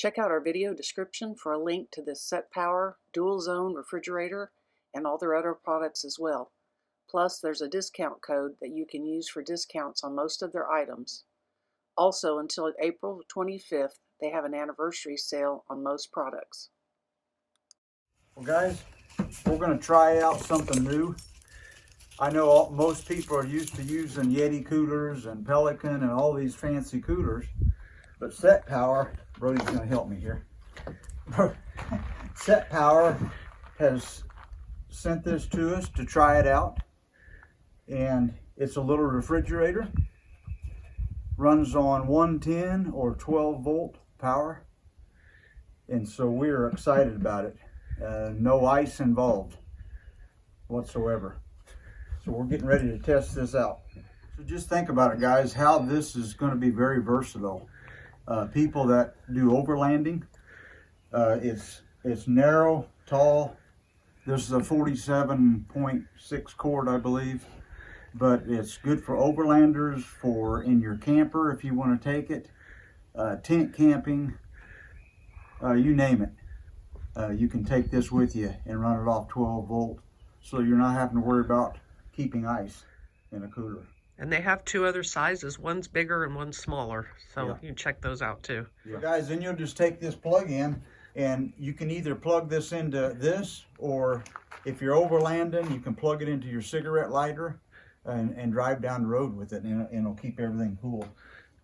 Check out our video description for a link to this SetPower dual zone refrigerator and all their other products as well. Plus, there's a discount code that you can use for discounts on most of their items. Also, until April 25th, they have an anniversary sale on most products. Well guys, we're going to try out something new. I know most people are used to using Yeti coolers and Pelican and all these fancy coolers, but SetPower, Brody's going to help me here. SetPower has sent this to us to try it out, and it's a little refrigerator. Runs on 110 or 12 volt power, and so we're excited about it. No ice involved whatsoever. So we're getting ready to test this out. So just think about it, guys, how this is going to be very versatile. People that do overlanding, it's narrow, tall. This is a 47.6 cord, I believe, but it's good for overlanders, for in your camper if you want to take it, tent camping, you name it. You can take this with you and run it off 12 volt, so you're not having to worry about keeping ice in a cooler. And they have two other sizes. One's bigger and one's smaller, so Yeah. you can check those out too. Yeah. Guys, then you'll just take this plug in, and you can either plug this into this, or if you're overlanding, you can plug it into your cigarette lighter and drive down the road with it, and it'll keep everything cool.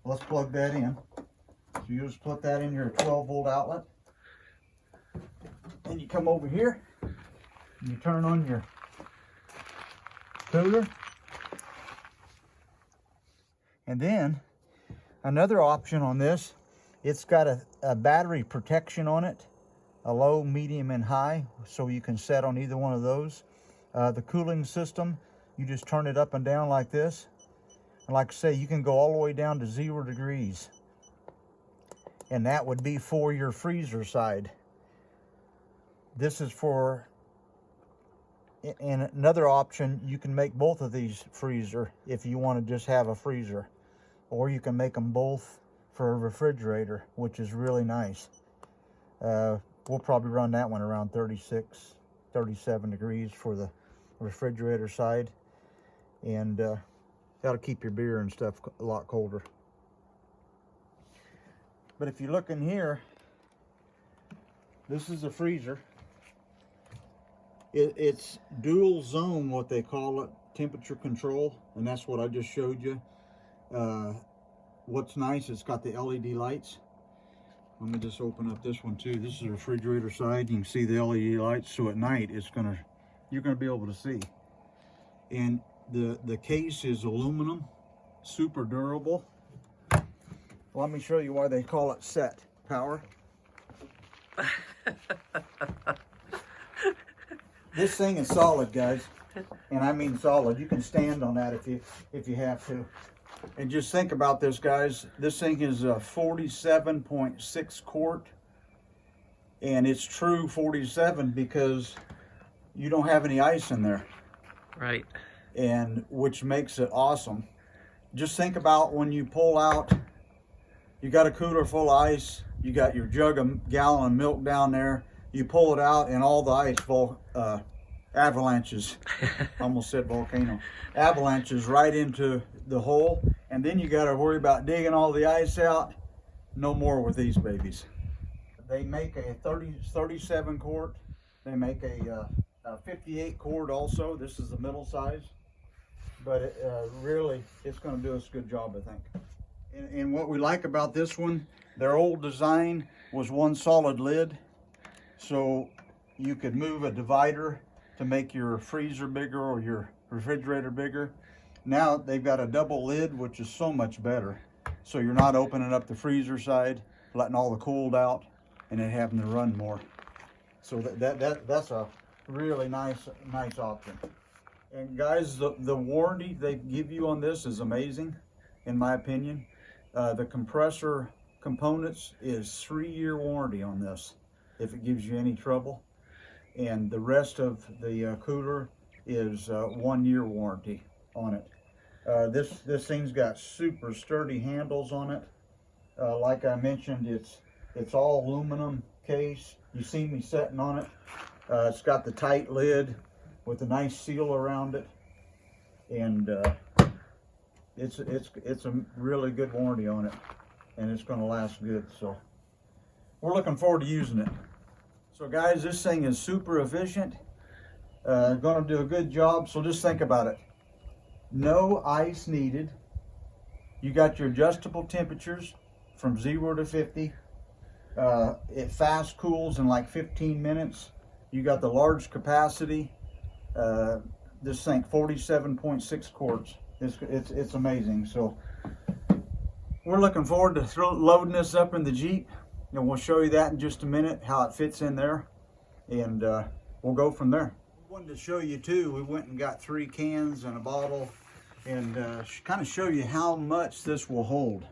Let's plug that in. So you just put that in your 12 volt outlet. And you come over here, and you turn on your cooler. And then another option on this, it's got a battery protection on it, a low, medium, and high, so you can set on either one of those. The cooling system, you just turn it up and down like this. And like I say, you can go all the way down to 0 degrees. And that would be for your freezer side. This is for, and another option, you can make both of these freezer if you want to just have a freezer. Or you can make them both for a refrigerator, which is really nice. We'll probably run that one around 36, 37 degrees for the refrigerator side. And that'll keep your beer and stuff a lot colder. But if you look in here, this is a freezer. It's dual zone, what they call it, temperature control, and that's what I just showed you. What's nice, it's got the LED lights. Let me just open up this one too. This is the refrigerator side. You can see the LED lights, so at night you're gonna be able to see. And the case is aluminum, super durable. Let me show you why they call it SetPower. This thing is solid, guys, and I mean solid. You can stand on that if you have to. And just think about this, guys. This thing is a 47.6 quart, and it's true 47 because you don't have any ice in there. Right. And which makes it awesome. Just think about when you pull out, you got a cooler full of ice, you got your gallon of milk down there, you pull it out and all the ice avalanches, almost said volcano, avalanches right into the hole, and then you got to worry about digging all the ice out. No more with these babies. They make a 37 quart, they make a 58 quart also. This is the middle size, but really it's going to do us a good job, I think. And what we like about this one, their old design was one solid lid, so you could move a divider to make your freezer bigger or your refrigerator bigger. Now they've got a double lid, which is so much better. So you're not opening up the freezer side, letting all the cold out, and then having to run more. So that's a really nice option. And guys, the warranty they give you on this is amazing, in my opinion. The compressor components is 3-year warranty on this, if it gives you any trouble. And the rest of the cooler is 1-year warranty on it. This thing's got super sturdy handles on it. Like I mentioned, it's It's all aluminum case. You see me sitting on it. It's got the tight lid with a nice seal around it, and it's a really good warranty on it, and it's going to last good. So we're looking forward to using it. So guys, this thing is super efficient. Going to do a good job. So just think about it. No ice needed. You got your adjustable temperatures from 0 to 50. It fast cools in like 15 minutes. You got the large capacity. This thing 47.6 quarts. It's amazing. So we're looking forward to loading this up in the Jeep, and we'll show you that in just a minute, how it fits in there, and we'll go from there. Wanted to show you too, we went and got 3 cans and a bottle, and kind of show you how much this will hold,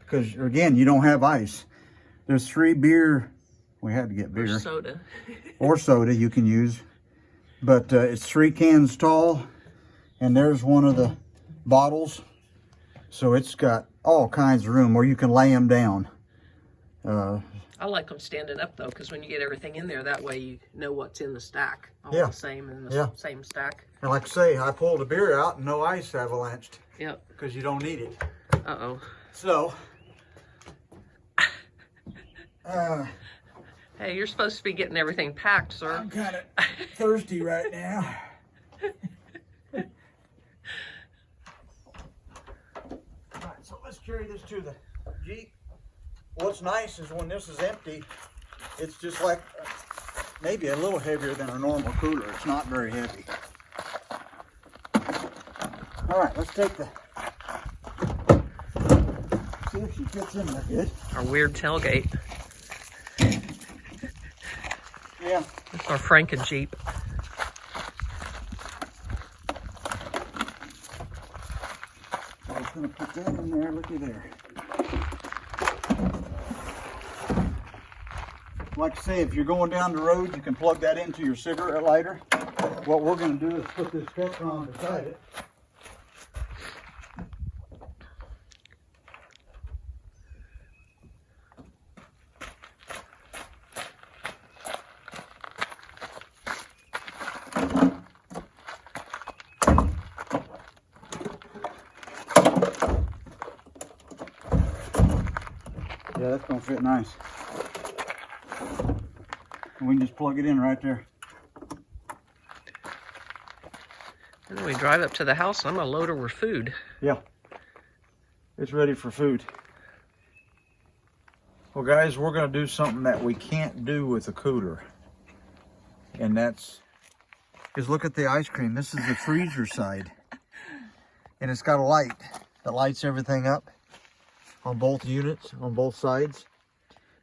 because again, you don't have ice. There's 3 beer, we had to get bigger, or soda you can use, but it's 3 cans tall, and there's one of the bottles, so it's got all kinds of room where you can lay them down. I like them standing up though, because when you get everything in there, that way you know what's in the stack. All Yeah. the same in the same stack. And like I say, I pulled a beer out and no ice avalanched. Yep. Because you don't need it. Uh-oh. So. Hey, you're supposed to be getting everything packed, sir. I'm kind of thirsty right now. Alright, so let's carry this to the Jeep. What's nice is when this is empty, it's just like maybe a little heavier than a normal cooler. It's not very heavy. All right, let's take the, see if she fits in there good. Our weird tailgate. Yeah. It's our Franken Jeep. I was going to put that in there. Looky there. Like I say, if you're going down the road, you can plug that into your cigarette lighter. What we're going to do is put this Petron beside it. Yeah, that's going to fit nice. And we can just plug it in right there. And then we drive up to the house and I'm going to load her with food. Yeah. It's ready for food. Well, guys, we're going to do something that we can't do with a cooler. And that's, is look at the ice cream. This is the freezer side. And it's got a light that lights everything up on both units, on both sides.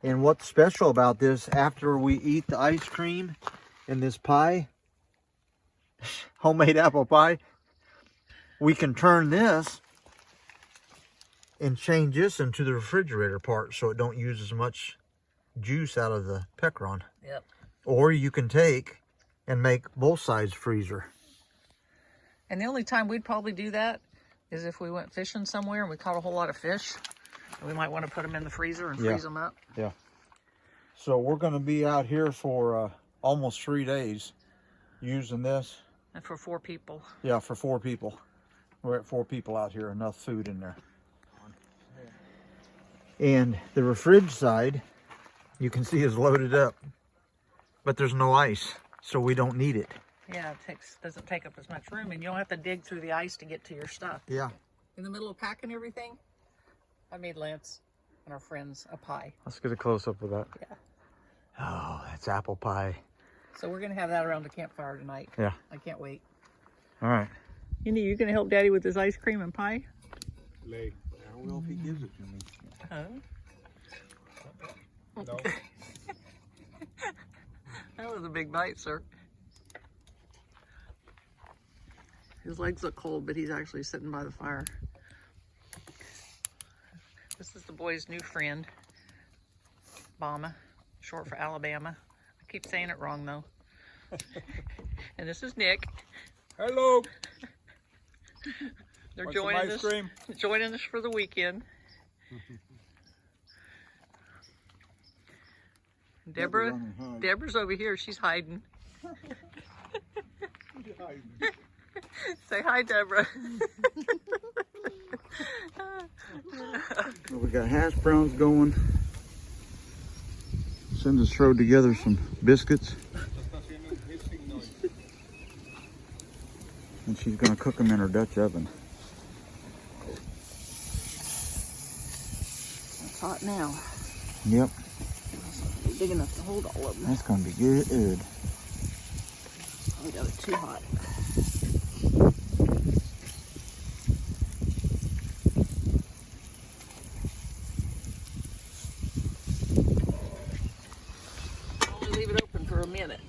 And what's special about this, after we eat the ice cream and this pie, homemade apple pie, we can turn this and change this into the refrigerator part so it don't use as much juice out of the pecan. Yep. Or you can take and make both sides freezer. And the only time we'd probably do that is if we went fishing somewhere and we caught a whole lot of fish. We might want to put them in the freezer and freeze them up. Yeah. So we're going to be out here for almost 3 days using this. And for 4 people. Yeah, for 4 people. We're at 4 people out here, enough food in there. And the fridge side, you can see, is loaded up. But there's no ice, so we don't need it. Yeah, it doesn't take up as much room, and you don't have to dig through the ice to get to your stuff. Yeah. In the middle of packing everything, I made Lance and our friends a pie. Let's get a close-up of that. Yeah. Oh, that's apple pie. So we're going to have that around the campfire tonight. Yeah. I can't wait. All right. Indy, you going to help Daddy with his ice cream and pie? I will if he gives it to me. Oh. No. That was a big bite, sir. His legs look cold, but he's actually sitting by the fire. This is the boy's new friend, Bama, short for Alabama. I keep saying it wrong, though. And this is Nick. Hello. They're Want some joining ice cream? joining us for the weekend. Deborah, Deborah's over here. She's hiding. Say hi, Deborah. We got hash browns going. Cinda's thrown together some biscuits. And she's gonna cook them in her Dutch oven. It's hot now. Yep. It's big enough to hold all of them. That's gonna be good. We got it too hot. Only leave it open for a minute.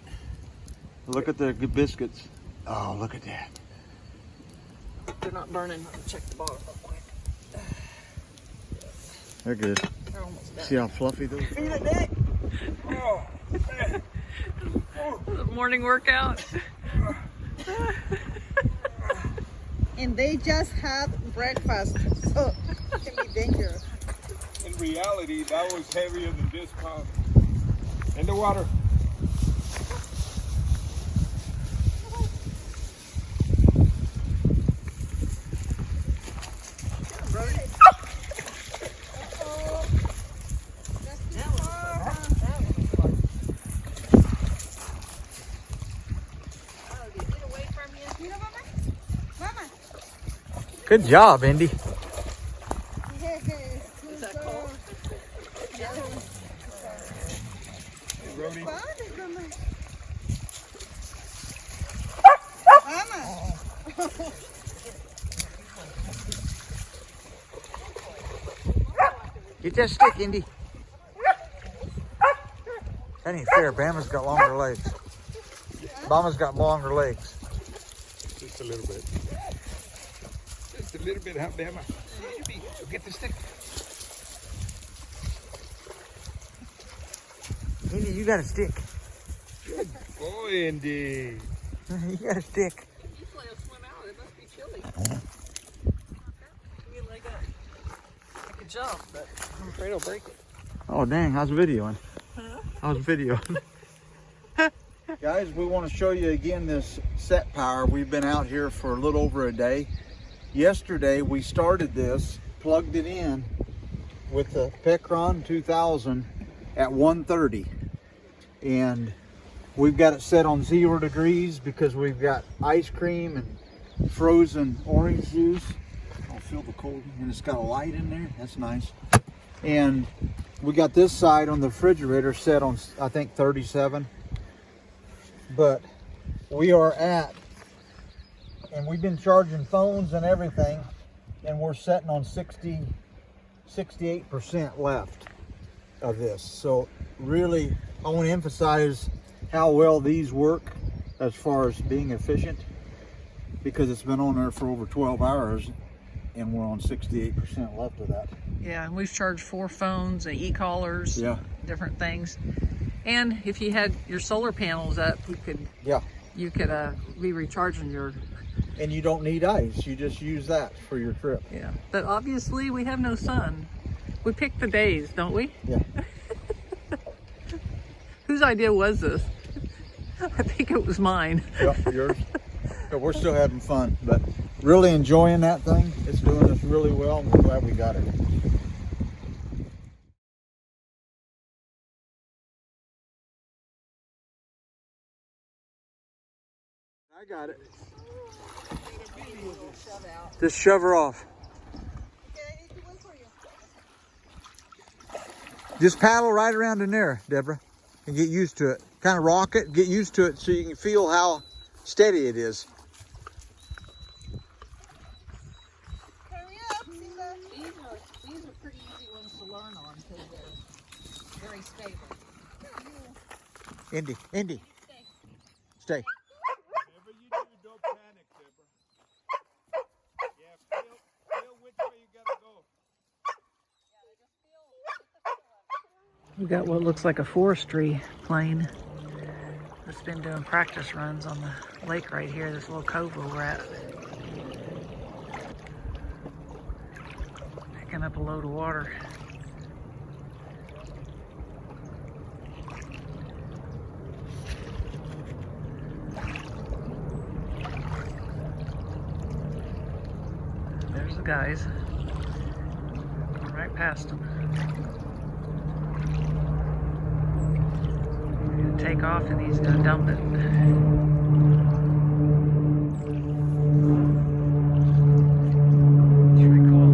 Look at the good biscuits. Oh, look at that. They're not burning. I'll check the bottom real quick. They're good. They're almost done. See how fluffy those are? Oh, man. The morning workout. And they just had breakfast, so it can be dangerous. In reality, that was heavier than this pound. In the water. Good job, Indy. Is that cold? Brody. Get that stick, Indy. That ain't fair. Bama's got longer legs. Bama's got longer legs. Just a little bit. Just a little bit, huh, Bama? Get the stick. Indy, you got a stick. Good boy, Indy. You got a stick. You play a swim out. It must be chilly. Give me a leg up. I could jump, but I'm afraid I'll break it. Oh, dang. I was videoing. I was videoing. Guys, we want to show you again this SetPower. We've been out here for a little over a day. Yesterday, we started this, plugged it in with the Pecron 2000 at 130. And we've got it set on 0 degrees because we've got ice cream and frozen orange juice. I'll feel the cold, and it's got a light in there. That's nice. And we got this side on the refrigerator set on, I think, 37. But we are at, and we've been charging phones and everything, and we're setting on 68% left of this. So really, I want to emphasize how well these work as far as being efficient, because it's been on there for over 12 hours and we're on 68% left of that. Yeah, and we've charged 4 phones, e-collars, Yeah. different things. And if you had your solar panels up, you could be recharging your. And you don't need ice, you just use that for your trip. Yeah, but obviously we have no sun. We pick the days, don't we? Yeah. Whose idea was this? I think it was mine. Yep, yours. But we're still having fun, but really enjoying that thing. It's doing us really well, and we're glad we got it. I got it. Just shove her off. Just paddle right around in there, Deborah, and get used to it. Kind of rock it, get used to it so you can feel how steady it is. Hurry up, Cinda. These are pretty easy ones to learn on because they're very stable. Indy, Indy, stay. Whatever you do, don't panic, Deborah. Yeah, feel which way you gotta go. We've got what looks like a forestry plane that's been doing practice runs on the lake right here, this little cove where we're at. Picking up a load of water. guys. Right past them. He's gonna take off and he's gonna dump it. It's pretty cool.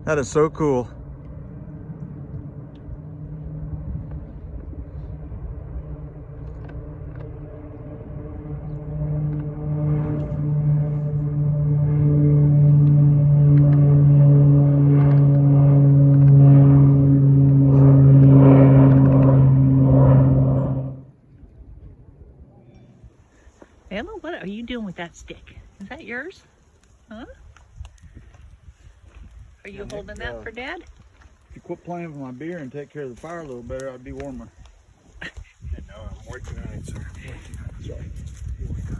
That is so cool. Emma, what are you doing with that stick? Is that yours? Huh? Are you holding that for Dad? If you quit playing with my beer and take care of the fire a little better, I'd be warmer. I know, I'm working on it, sir. Working on it. Sorry. Here we go.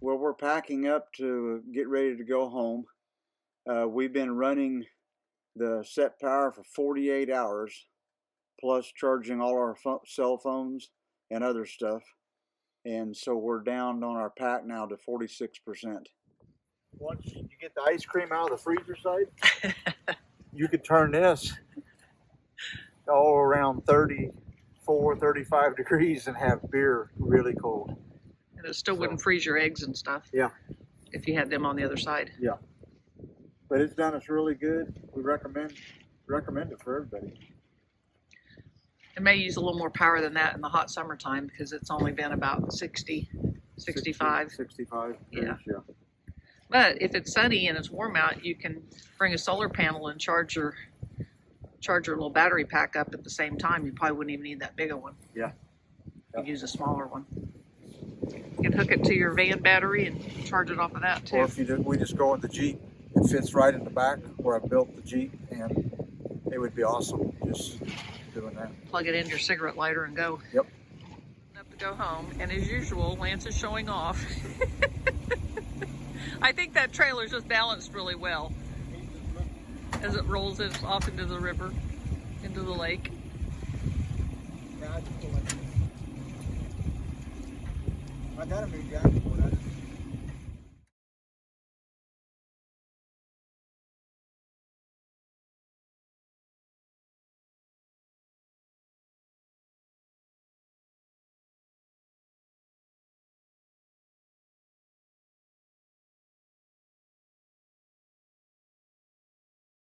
Well, we're packing up to get ready to go home. We've been running the SetPower for 48 hours, plus charging all our cell phones and other stuff. And so we're down on our pack now to 46%. Once you get the ice cream out of the freezer side, you could turn this all around 34, 35 degrees and have beer really cold. And it still wouldn't freeze your eggs and stuff. Yeah. If you had them on the other side. Yeah. But it's done us really good. We recommend it for everybody. It may use a little more power than that in the hot summertime because it's only been about 60, 65. 65 Yeah. degrees, yeah. But if it's sunny and it's warm out, you can bring a solar panel and charge your little battery pack up at the same time. You probably wouldn't even need that bigger one. Yeah. You'd use a smaller one. You can hook it to your van battery and charge it off of that too. Or if we just go with the Jeep, it fits right in the back where I built the Jeep, and it would be awesome just doing that. Plug it in your cigarette lighter and go. Yep. Up to go home, and as usual, Lance is showing off. I think that trailer's just balanced really well as it rolls it off into the river, into the lake. I got a new jacket.